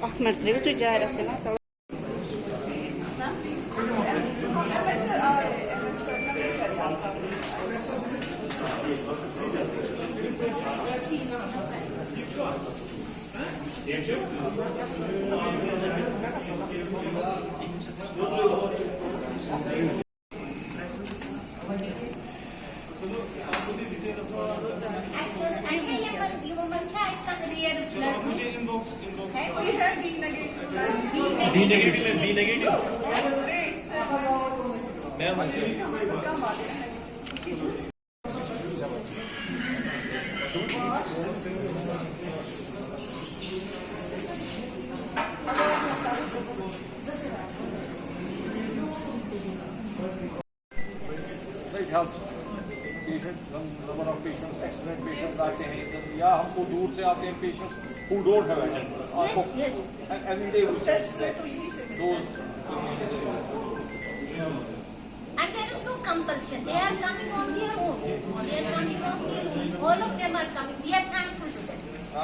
Ahmet Revit icaresine B negative. It helps. Patient, number of patients, accident patients आते हैं इधर या हमको दूर से आते हैं patients who don't have attendance. Yes. And every day we see that those. And there is no compulsion. They are coming on their own. They are coming on their own. All of them are coming. We are thankful to them.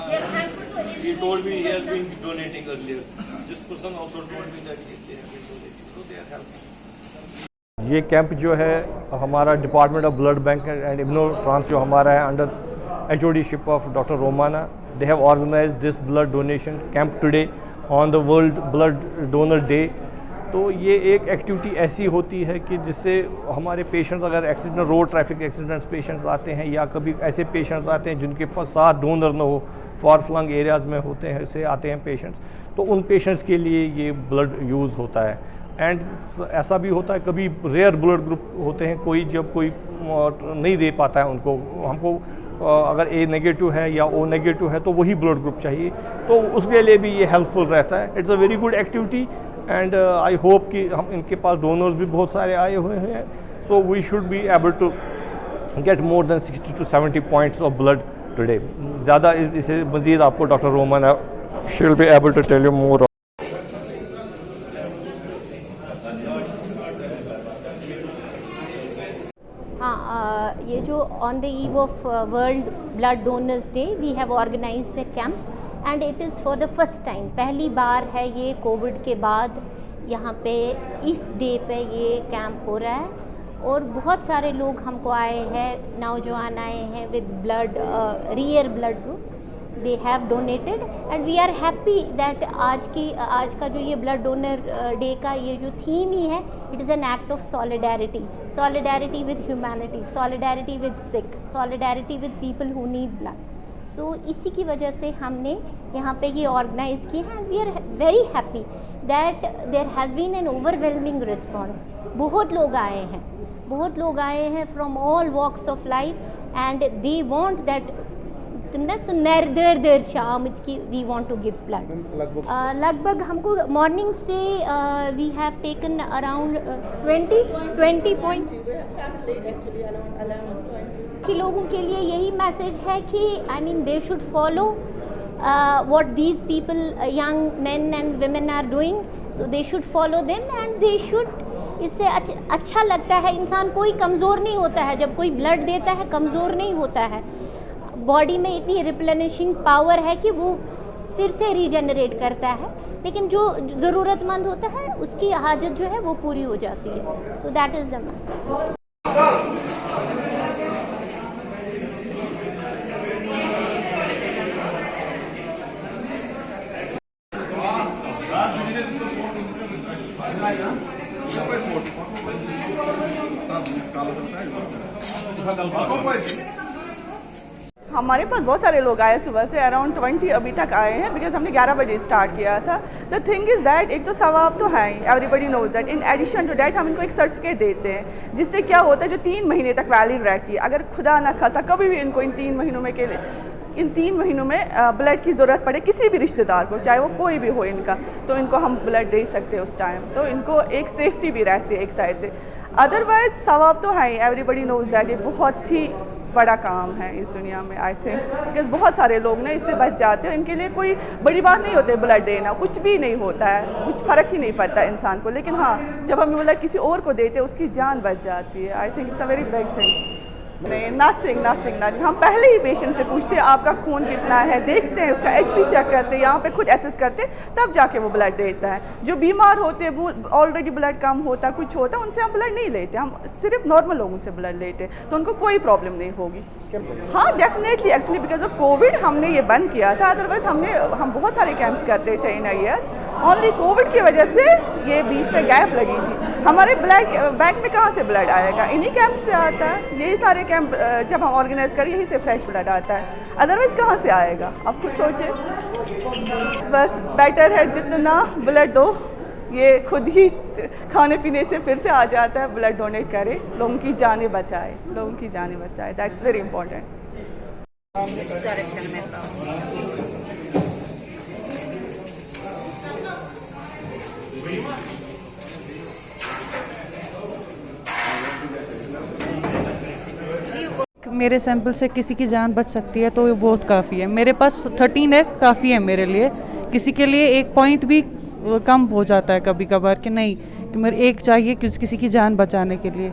We are thankful to everyone. He told me he has been donating earlier. This person also told me that they have been donating. So they are helping. ये camp जो है हमारा department of blood bank and immuno trans जो हमारा है under HODship of doctor Romana, they have organised this blood donation camp today on the world blood donor day. तो ये एक एक्टिविटी ऐसी होती है कि जिससे हमारे पेशेंट्स, अगर accident, road traffic accidents patients आते हैं या कभी ऐसे पेशेंट्स आते हैं जिनके पास साथ डोनर न हो, फार फ्लंग एरियाज़ में होते हैं, से आते हैं पेशेंट्स, तो उन पेशेंट्स के लिए ये ब्लड यूज़ होता है। एंड ऐसा भी होता है कभी रेयर ब्लड ग्रुप होते हैं, कोई जब कोई नहीं दे पाता है उनको, हमको अगर ए नेगेटिव है या ओ नेगेटिव है तो वही ब्लड ग्रुप चाहिए, तो उसके लिए भी ये हेल्पफुल रहता है। It's a very good activity and I hope कि हम इनके पास डोनर्स भी बहुत सारे आए हुए हैं, so we should be able to get more than 60 to 70 points of blood today. ज़्यादा इसे मज़ीद आपको doctor Roman she will be able to tell you more. हाँ, ये जो on the eve of World Blood Donors Day we have organised a camp and it is for the first time, पहली बार है ये कोविड के बाद यहाँ पे इस डे पे ये कैंप हो रहा है। और बहुत सारे लोग हमको आए हैं, नौजवान आए हैं with blood, rare blood group, they have donated and we are happy that आज का जो ये ब्लड डोनर डे का ये जो थीम ही है, it is an act of solidarity with humanity, solidarity with sick, solidarity with people who need blood. So इसी की वजह से हमने यहाँ पे ये ऑर्गेनाइज़ किया है and we are very happy that there has been an overwhelming response. बहुत लोग आए हैं from all walks of life and they want that दर शाम की we want to give blood. लगभग हमको मॉर्निंग से we have taken around 20 points कि लोगों के लिए यही मैसेज है कि I mean they should follow what these people, young men and women are doing, so they should follow them and they should. इससे अच्छा लगता है, इंसान कोई कमज़ोर नहीं होता है, जब कोई ब्लड देता है कमज़ोर नहीं होता है, बॉडी में इतनी रिप्लेनिशिंग पावर है कि वो फिर से रीजनरेट करता है, लेकिन जो ज़रूरतमंद होता है उसकी हाजत जो है वो पूरी हो जाती है। So that is the message. हमारे पास बहुत सारे लोग आए सुबह से, अराउंड 20 अभी तक आए हैं, बिकॉज हमने 11 बजे स्टार्ट किया था। द थिंग इज़ दैट एक तो सवाब तो है, everybody knows that. In addition to that हम इनको एक सर्टिफिकेट देते हैं जिससे क्या होता है, जो 3 महीने तक वैलिड रहती है। अगर खुदा ना खासा कभी भी इनको इन 3 महीनों में के लिए इन 3 महीनों में ब्लड की ज़रूरत पड़े किसी भी रिश्तेदार को, चाहे वो कोई भी हो इनका, तो इनको हम ब्लड दे सकते हैं उस टाइम, तो इनको एक सेफ्टी भी रहती है एक साइड से। अदरवाइज सवाब तो है ही, एवरीबडी नोज दैट, ये बहुत ही बड़ा काम है इस दुनिया में आई थिंक, बिकॉज बहुत सारे लोग ना इससे बच जाते हैं, इनके लिए कोई बड़ी बात नहीं होती ब्लड देना, कुछ भी नहीं होता है, कुछ फ़र्क ही नहीं पड़ता इंसान को, लेकिन हाँ जब हम ब्लड किसी और को देते हैं उसकी जान बच जाती है। I think it's a very big thing. नहीं, नथिंग। हम पहले ही पेशेंट से पूछते हैं आपका खून कितना है, देखते हैं उसका HP चेक करते हैं, यहाँ पे खुद एसेस करते हैं, तब जाके वो ब्लड देता है। जो बीमार होते हैं वो ऑलरेडी ब्लड कम होता कुछ होता उनसे हम ब्लड नहीं लेते, हम सिर्फ नॉर्मल लोगों से ब्लड लेते, तो उनको कोई प्रॉब्लम नहीं होगी। हाँ definitely, actually because of Covid हमने ये बंद किया था, अदरवाइज हम बहुत सारे कैंप्स करते थे इन अ ईयर, ओनली कोविड की वजह से ये बीच पे गैप लगी थी। हमारे ब्लड बैंक में कहाँ से ब्लड आएगा, इन्हीं कैंप से आता है, यही सारे कैंप जब हम ऑर्गेनाइज करें यहीं से फ्रेश ब्लड आता है, अदरवाइज कहाँ से आएगा, आप खुद सोचिए। बस बेटर है जितना ब्लड दो, ये खुद ही खाने पीने से फिर से आ जाता है, ब्लड डोनेट करे, लोगों की जानें बचाए, दैट्स वेरी इंपॉर्टेंट। मेरे सैंपल से किसी की जान बच सकती है तो ये बहुत काफ़ी है। मेरे पास 13 है, काफ़ी है मेरे लिए। किसी के लिए 1 पॉइंट भी कम हो जाता है कभी कभार कि नहीं कि मेरे 1 चाहिए किसी की जान बचाने के लिए,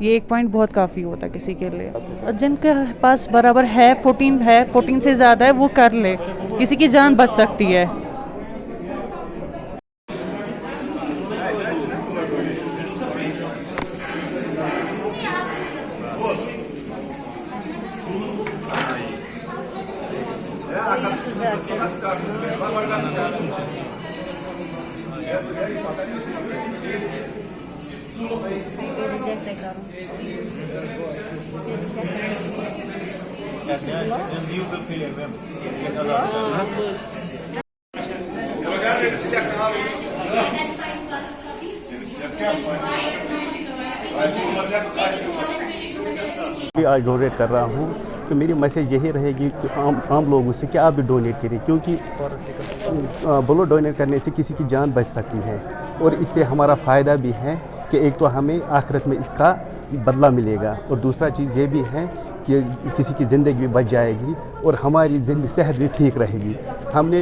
ये 1 पॉइंट बहुत काफ़ी होता है किसी के लिए। जिनके पास बराबर है 14 से ज़्यादा है वो कर ले, किसी की जान बच सकती है। आज डोनेट कर रहा हूँ, तो मेरी मैसेज यही रहेगी कि आम लोगों से कि आप भी डोनेट करें, क्योंकि ब्लड डोनेट करने से किसी की जान बच सकती है और इससे हमारा फ़ायदा भी है कि एक तो हमें आखिरत में इसका बदला मिलेगा और दूसरा चीज़ ये भी है कि किसी की ज़िंदगी भी बच जाएगी और हमारी सेहत भी ठीक रहेगी।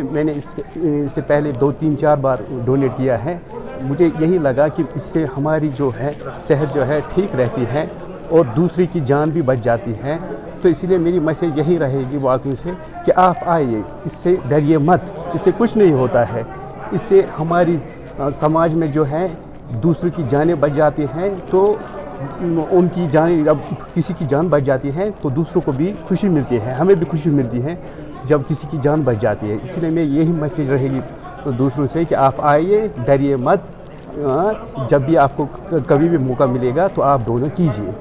मैंने इससे पहले 2-3-4 बार डोनेट किया है, मुझे यही लगा कि इससे हमारी जो है सेहत जो है ठीक रहती है और दूसरे की जान भी बच जाती है। तो इसीलिए मेरी मैसेज यही रहेगी वाकई से कि आप आइए, इससे डरिए मत, इससे कुछ नहीं होता है, इससे हमारी समाज में जो है दूसरों की जानें बच जाती हैं, तो उनकी जानें, जब किसी की जान बच जाती है तो दूसरों को भी खुशी मिलती है, हमें भी खुशी मिलती है जब किसी की जान बच जाती है। इसलिए मैं यही मैसेज रहेगी तो दूसरों से कि आप आइए, डरिए मत, जब भी आपको कभी भी मौका मिलेगा तो आप डोनेट कीजिए।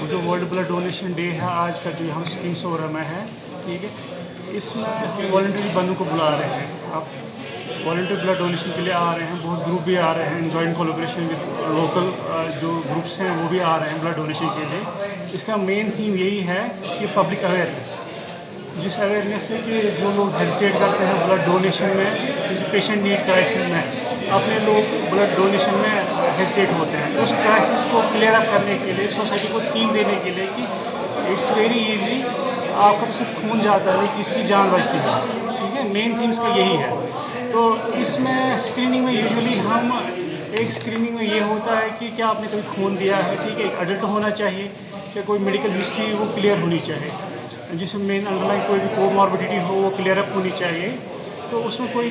जो वर्ल्ड ब्लड डोनेशन डे है आज का, जो हम स्कीम सोरा में है, ठीक है, इसमें हम वॉलंटरी बंदों को बुला रहे हैं। आप वॉलंटरी ब्लड डोनेशन के लिए आ रहे हैं, बहुत ग्रुप भी आ रहे हैं, जॉइंट कोलैबोरेशन विद लोकल जो ग्रुप्स हैं वो भी आ रहे हैं ब्लड डोनेशन के लिए। इसका मेन थीम यही है कि पब्लिक अवेयरनेस, जिस अवेयरनेस है कि जो लोग हेजिटेट करते हैं ब्लड डोनेशन में, पेशेंट नीड क्राइसिस में, अपने लोग ब्लड डोनेशन में हेजिटेट होते हैं, उस क्राइसिस को क्लियर अप करने के लिए, सोसाइटी को थीम देने के लिए कि इट्स वेरी इजी, आपका तो सिर्फ खून जाता है लेकिन इसकी जान बचती है, ठीक है। मेन थीम इसका यही है। तो इसमें स्क्रीनिंग में यूजुअली हम एक स्क्रीनिंग में ये होता है कि क्या आपने कभी खून दिया है, ठीक है, एक एडल्ट होना चाहिए, क्या कोई मेडिकल हिस्ट्री वो क्लियर होनी चाहिए, जिसमें मेन अंडरलाइन कोई भी कोमॉर्बिडिटी हो वो क्लियर अप होनी चाहिए। तो उसमें कोई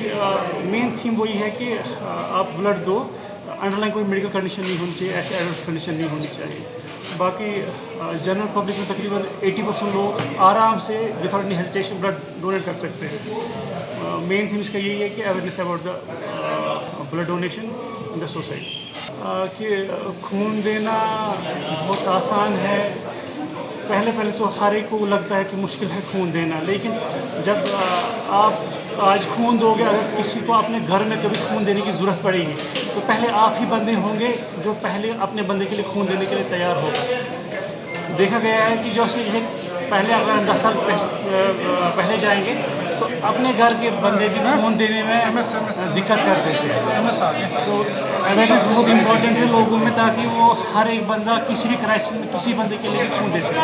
मेन थीम वही है कि आप ब्लड दो, अंडरलाइन कोई मेडिकल कंडीशन नहीं होनी चाहिए, ऐसे एडल्ट कंडीशन नहीं होनी चाहिए। बाकी जनरल पब्लिक में तकरीबन 80% लोग आराम से without any hesitation blood donate कर सकते हैं। मेन थीम इसका यही है कि awareness about the blood donation in the society. कि खून देना बहुत आसान है। पहले तो हर एक को लगता है कि मुश्किल है खून देना, लेकिन जब आप आज खून दोगे, अगर किसी को अपने घर में कभी खून देने की ज़रूरत पड़ेगी तो पहले आप ही बंदे होंगे जो पहले अपने बंदे के लिए खून देने के लिए तैयार होगा। देखा गया है कि जो पहले अगर 10 साल पहले जाएंगे तो अपने घर के बंदे भी खून देने में दिक्कत कर देते हैं। तो अवेयरनेस बहुत इंपॉर्टेंट है लोगों में, ताकि वो हर एक बंदा किसी भी क्राइसिस में किसी बंदे के लिए भी खून दे सके।